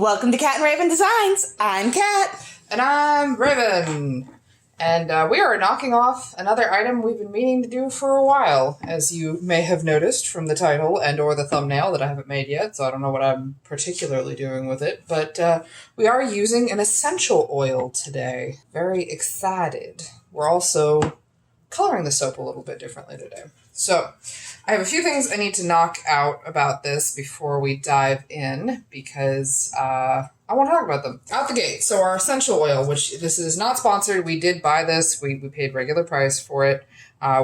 Welcome to Cat and Raven Designs. I'm Cat. And I'm Raven. And we are knocking off another item we've been meaning to do for a while, as you may have noticed from the title and or the thumbnail that I haven't made yet, so I don't know what I'm particularly doing with it. But we are using an essential oil today. Very excited. We're also coloring the soap a little bit differently today. So I have a few things I need to knock out about this before we dive in, because I want to talk about them out the gate. So our essential oil, which this is not sponsored. We did buy this. We paid regular price for it.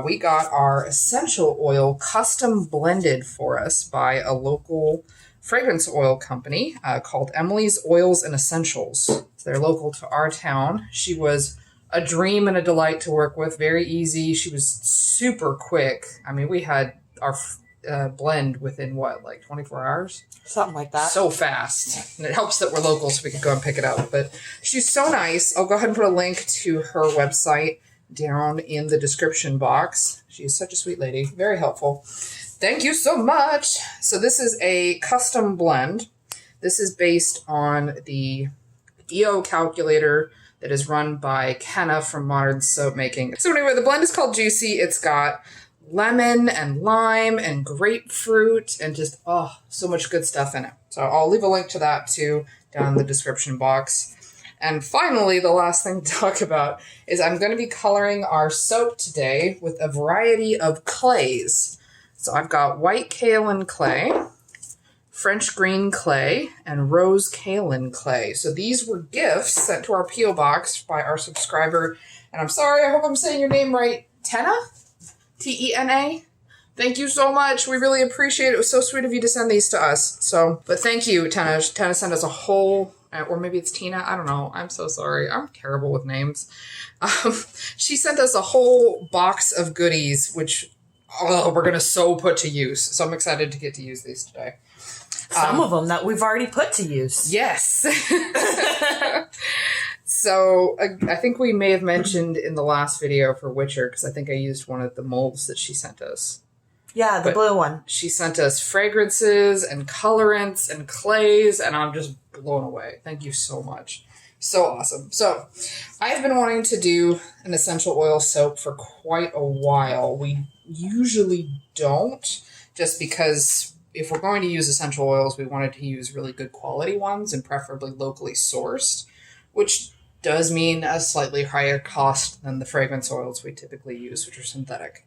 We got our essential oil custom blended for us by a local fragrance oil company called Emily's Oils and Essentials. So they're local to our town. She was a dream and a delight to work with. Very easy. She was super quick. I mean, we had our blend within like 24 hours? Something like that. So fast. And it helps that we're local so we could go and pick it up. But she's so nice. I'll go ahead and put a link to her website down in the description box. She's such a sweet lady. Very helpful. Thank you so much. So this is a custom blend. This is based on the EO calculator that is run by Kenna from Modern Soapmaking. So anyway, the blend is called Juicy. It's got lemon and lime and grapefruit and just, so much good stuff in it. So I'll leave a link to that too down in the description box. And finally, the last thing to talk about is I'm going to be coloring our soap today with a variety of clays. So I've got white kaolin clay, French green clay, and rose kaolin clay. So these were gifts sent to our P.O. box by our subscriber. And I'm sorry, I hope I'm saying your name right. Tena? T-E-N-A? Thank you so much. We really appreciate it. It was so sweet of you to send these to us. But thank you, Tena. Tena sent us a whole, or maybe it's Tina. I don't know. I'm so sorry. I'm terrible with names. She sent us a whole box of goodies, which we're going to so put to use. So I'm excited to get to use these today. Some of them that we've already put to use. Yes. So I think we may have mentioned in the last video for Witcher, because I think I used one of the molds that she sent us. Yeah, the blue one. She sent us fragrances and colorants and clays, and I'm just blown away. Thank you so much. So awesome. So I've been wanting to do an essential oil soap for quite a while. We usually don't, just because if we're going to use essential oils, we wanted to use really good quality ones and preferably locally sourced, which does mean a slightly higher cost than the fragrance oils we typically use, which are synthetic.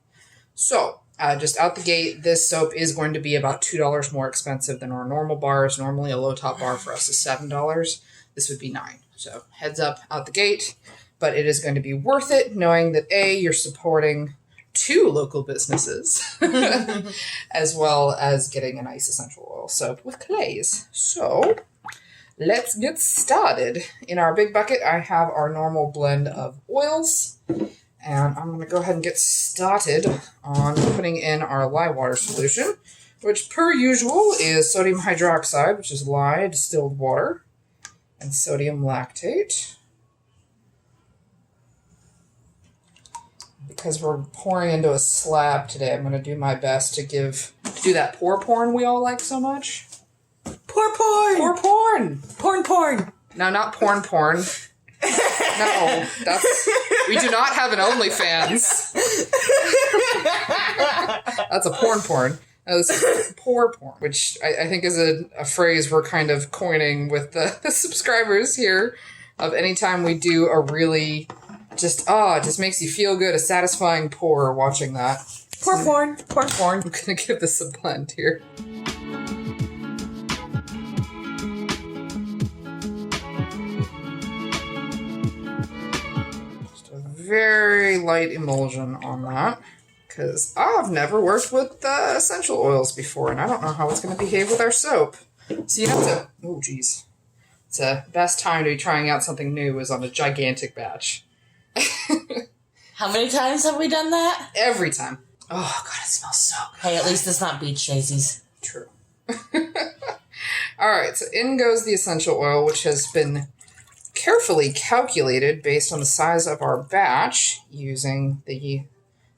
So just out the gate, this soap is going to be about $2 more expensive than our normal bars. Normally a low top bar for us is $7. This would be $9. So heads up out the gate, but it is going to be worth it knowing that A, you're supporting 2 local businesses, as well as getting a nice essential oil soap with clays. So let's get started. In our big bucket, I have our normal blend of oils, and I'm going to go ahead and get started on putting in our lye water solution, which per usual is sodium hydroxide, which is lye distilled water, and sodium lactate. Because we're pouring into a slab today, I'm going to do my best to do that pour porn we all like so much. Pour porn! Pour porn! Porn! No, not porn. No, we do not have an OnlyFans. That's a porn. This is pour porn, which I think is a phrase we're kind of coining with the subscribers here, of anytime we do a really it just makes you feel good, a satisfying pour watching that. Pour porn. I'm going to give this a blend here. Just a very light emulsion on that, because I've never worked with essential oils before, and I don't know how it's going to behave with our soap. So you have to... Oh, geez. It's the best time to be trying out something new is on a gigantic batch. How many times have we done that? Every time. Oh, God, it smells so good. Hey, at least it's not beach daisies. True. All right, so in goes the essential oil, which has been carefully calculated based on the size of our batch using the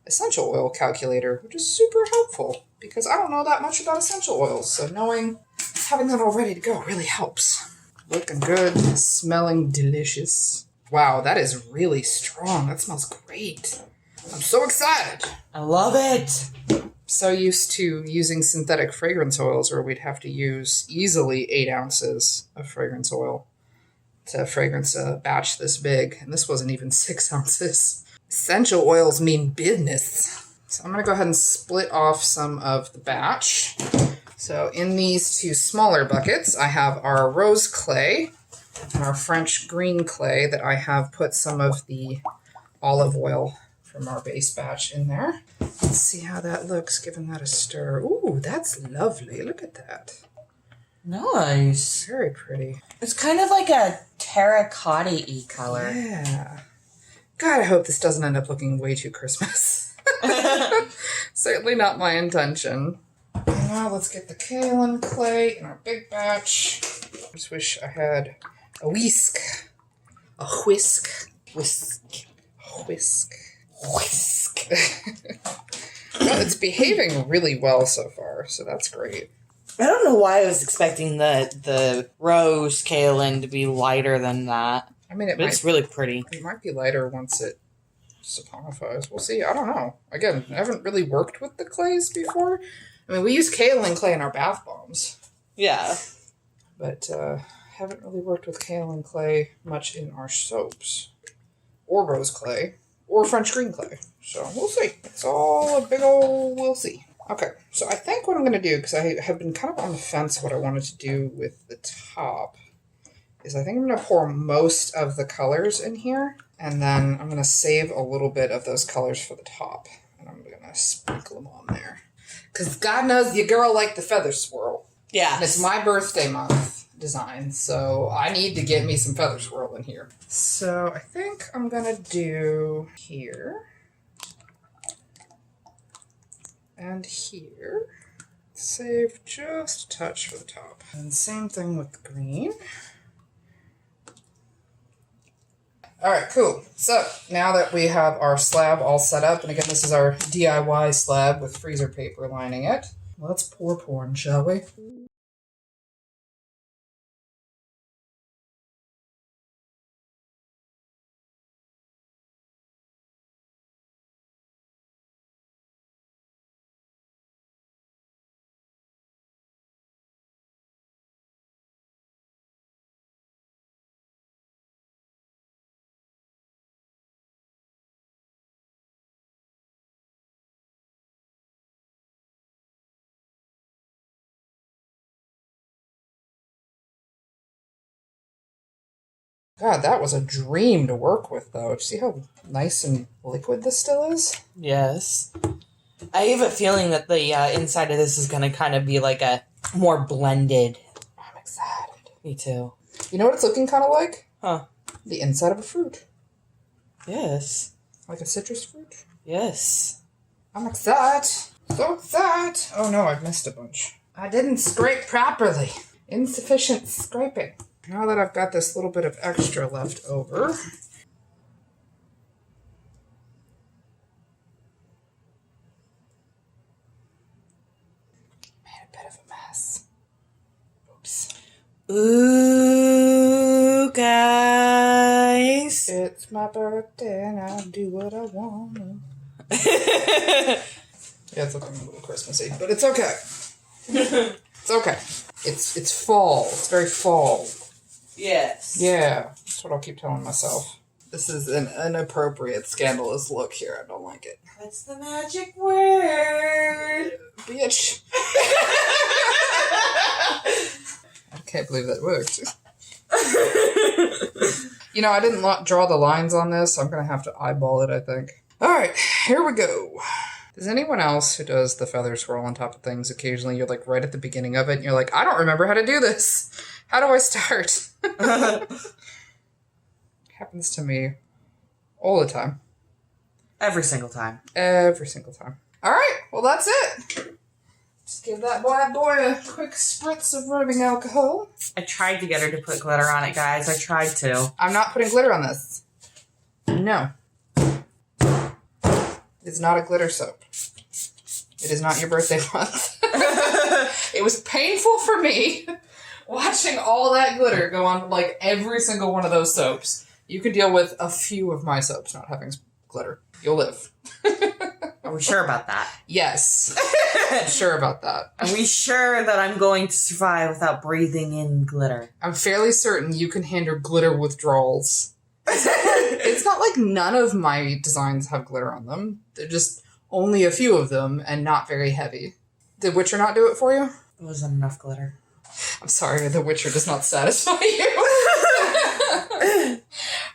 essential oil calculator, which is super helpful because I don't know that much about essential oils, so having that all ready to go really helps. Looking good. Smelling delicious. Wow, that is really strong. That smells great. I'm so excited. I love it. So used to using synthetic fragrance oils where we'd have to use easily 8 ounces of fragrance oil to fragrance a batch this big. And this wasn't even 6 ounces. Essential oils mean business. So I'm going to go ahead and split off some of the batch. So in these 2 smaller buckets, I have our rose clay and our French green clay that I have put some of the olive oil from our base batch in there. Let's see how that looks, giving that a stir. Ooh, that's lovely. Look at that. Nice. Very pretty. It's kind of like a terracotta-y color. Yeah. God, I hope this doesn't end up looking way too Christmas. Certainly not my intention. Now let's get the kaolin clay in our big batch. I just wish I had a whisk. A whisk. Whisk. Whisk. Whisk. Well, it's behaving really well so far, so that's great. I don't know why I was expecting the rose kaolin to be lighter than that. I mean, it's really pretty. It might be lighter once it saponifies. We'll see. I don't know. Again, I haven't really worked with the clays before. I mean, we use kaolin clay in our bath bombs. Yeah. But haven't really worked with kaolin clay much in our soaps. Or rose clay. Or French green clay. So we'll see. It's all a big old we'll see. Okay, so I think what I'm going to do, because I have been kind of on the fence what I wanted to do with the top, is I think I'm going to pour most of the colors in here, and then I'm going to save a little bit of those colors for the top, and I'm going to sprinkle them on there. Because God knows your girl liked the feather swirl. Yeah. And it's my birthday month design, so I need to get me some feather swirl in here. So I think I'm going to do here. And here. Save just a touch for the top. And same thing with the green. Alright, cool. So, now that we have our slab all set up, and again, this is our DIY slab with freezer paper lining it, let's pour porn, shall we? God, that was a dream to work with, though. See how nice and liquid this still is? Yes. I have a feeling that the inside of this is going to kind of be like a more blended. I'm excited. Me too. You know what it's looking kind of like? Huh. The inside of a fruit. Yes. Like a citrus fruit? Yes. I'm excited. So excited. Oh no, I've missed a bunch. I didn't scrape properly. Insufficient scraping. Now that I've got this little bit of extra left over, made a bit of a mess. Oops. Ooh, guys. It's my birthday and I'll do what I want. Yeah, it's looking a little Christmassy, but it's okay. It's okay. It's fall. It's very fall. Yes. Yeah, that's what I'll keep telling myself. This is an inappropriate, scandalous look here. I don't like it. What's the magic word? Bitch. I can't believe that worked. You know, I didn't draw the lines on this, so I'm going to have to eyeball it, I think. All right, here we go. Does anyone else who does the feather swirl on top of things occasionally, you're like right at the beginning of it, and you're like, I don't remember how to do this. How do I start? Happens to me all the time. Every single time. Every single time. All right, well, that's it. Just give that boy a quick spritz of rubbing alcohol. I tried to get her to put glitter on it, guys. I tried to. I'm not putting glitter on this. No. It's not a glitter soap. It is not your birthday month. It was painful for me Watching all that glitter go on like every single one of those soaps. You could deal with a few of my soaps not having glitter. You'll live. Are we sure about that? Yes. I'm sure about that. Are we sure that I'm going to survive without breathing in glitter? I'm fairly certain you can handle glitter withdrawals. It's not like none of my designs have glitter on them. They're just only a few of them and not very heavy. Did Witcher not do it for you? It wasn't enough glitter. I'm sorry, The Witcher does not satisfy you.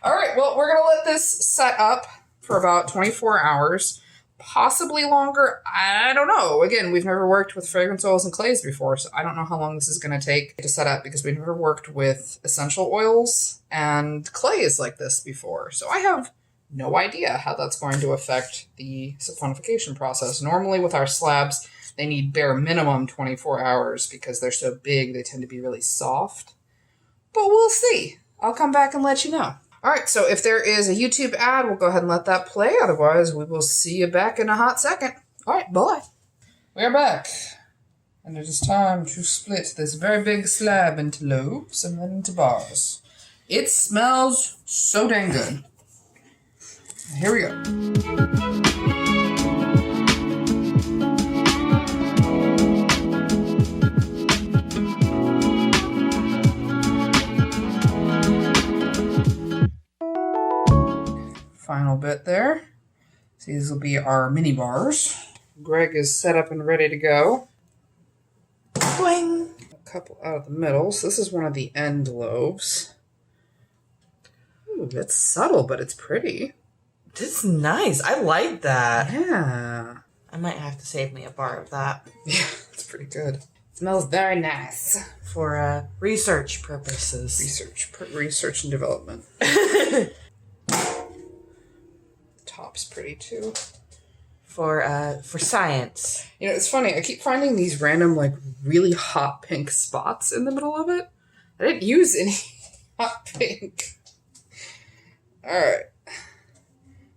All right, well, we're going to let this set up for about 24 hours. Possibly longer. I don't know. Again, we've never worked with fragrance oils and clays before, so I don't know how long this is going to take to set up because we've never worked with essential oils and clays like this before. So I have no idea how that's going to affect the saponification process. Normally with our slabs, they need bare minimum 24 hours because they're so big, they tend to be really soft. But we'll see. I'll come back and let you know. All right, so if there is a YouTube ad, we'll go ahead and let that play. Otherwise, we will see you back in a hot second. All right, bye. We are back. And it is time to split this very big slab into lobes and then into bars. It smells so dang good. Here we go. Final bit there. So these will be our mini bars. Greg is set up and ready to go. Boing. A couple out of the middle. So this is one of the end lobes. Ooh, it's subtle, but it's pretty. This is nice. I like that. Yeah. I might have to save me a bar of that. Yeah, it's pretty good. It smells very nice. For research purposes. Research and development. Top's pretty too. For science. You know, it's funny. I keep finding these random, like, really hot pink spots in the middle of it. I didn't use any hot pink. All right.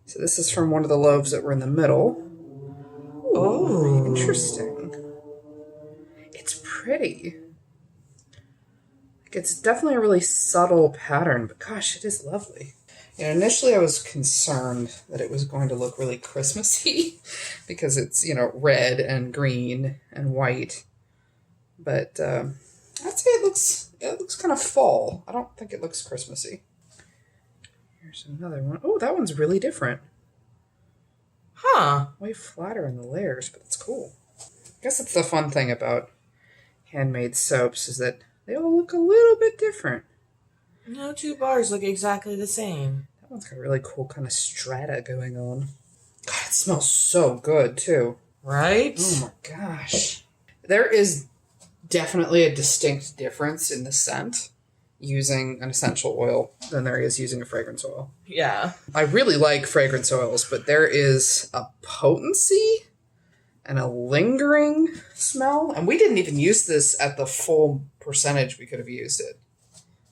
So this is from one of the lobes that were in the middle. Ooh, oh, interesting. It's pretty. Like, it's definitely a really subtle pattern, but gosh, it is lovely. You know, initially I was concerned that it was going to look really Christmassy because it's, you know, red and green and white. But I'd say it looks kind of fall. I don't think it looks Christmassy. Here's another one. Oh, that one's really different. huh. Way flatter in the layers, but it's cool. I guess that's the fun thing about handmade soaps is that they all look a little bit different. No two bars look exactly the same. That one's got a really cool kind of strata going on. God, it smells so good, too. Right? Oh my gosh. There is definitely a distinct difference in the scent using an essential oil than there is using a fragrance oil. Yeah. I really like fragrance oils, but there is a potency and a lingering smell. And we didn't even use this at the full percentage we could have used it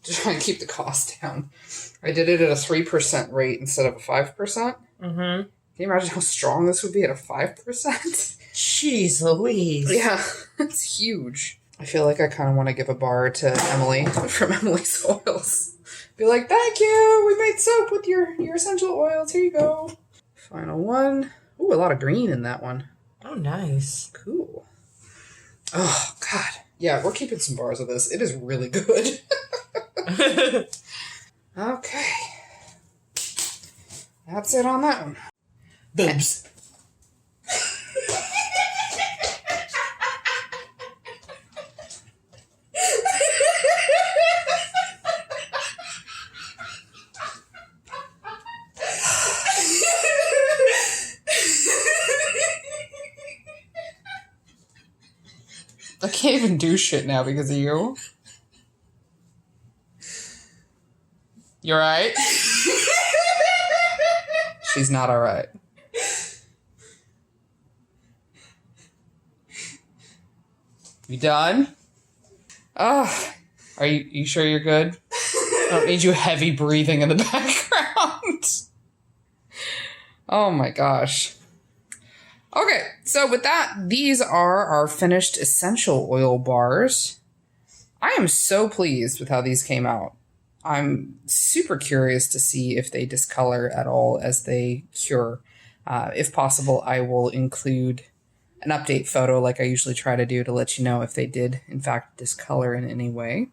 to try and keep the cost down. I did it at a 3% rate instead of a 5%. Mm-hmm. Can you imagine how strong this would be at a 5%? Jeez Louise. Yeah, it's huge. I feel like I kind of want to give a bar to Emily from Emily's Oils. Be like, thank you, we made soap with your essential oils. Here you go. Final one. Ooh, a lot of green in that one. Oh, nice. Cool. Oh, God. Yeah, we're keeping some bars of this. It is really good. Okay. That's it on that one. Boobs. I can't even do shit now because of you. You alright? She's not alright. You done? Oh, are you sure you're good? I don't need you heavy breathing in the background. Oh my gosh. Okay, so with that, these are our finished essential oil bars. I am so pleased with how these came out. I'm super curious to see if they discolor at all as they cure. If possible, I will include an update photo like I usually try to do to let you know if they did, in fact, discolor in any way.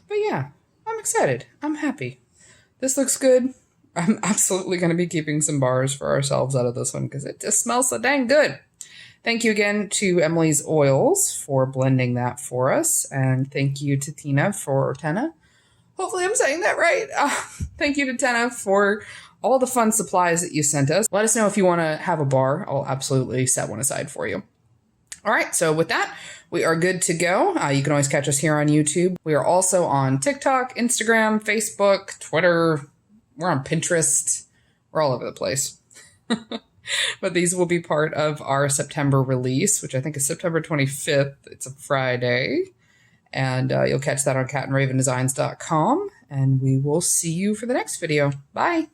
But yeah, I'm excited. I'm happy. This looks good. I'm absolutely going to be keeping some bars for ourselves out of this one because it just smells so dang good. Thank you again to Emily's Oils for blending that for us. And thank you to Tenna. Hopefully I'm saying that right. Thank you to Tenna for all the fun supplies that you sent us. Let us know if you want to have a bar. I'll absolutely set one aside for you. All right, so with that, we are good to go. You can always catch us here on YouTube. We are also on TikTok, Instagram, Facebook, Twitter. We're on Pinterest. We're all over the place. But these will be part of our September release, which I think is September 25th. It's a Friday. And you'll catch that on catandravendesigns.com. And we will see you for the next video. Bye.